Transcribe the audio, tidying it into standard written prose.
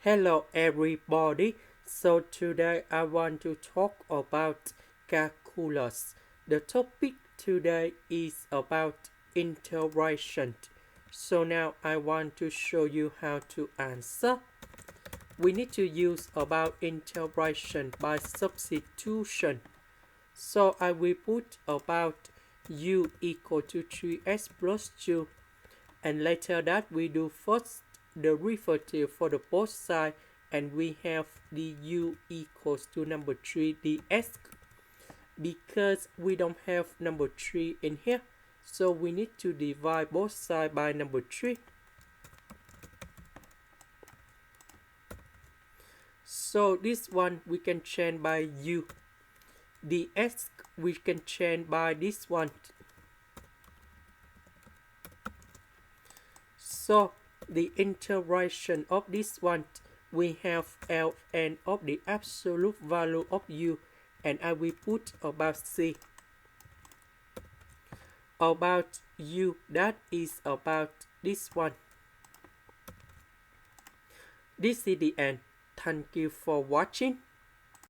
Hello everybody. So today I want to talk about calculus. The topic today is about integration. So now I want to show you how to answer. We need to use about integration by substitution. So I will put about u equal to 3x plus 2, and later that we do first the derivative for the both side, and we have the u equals to number 3 dx. Because we don't have number 3 in here, so we need to divide both sides by number 3. So this one we can change by u. Dx we can change by this one. So the integration of this one, we have ln of the absolute value of u, and I will put about c. About u, that is about this one. This is the end. Thank you for watching.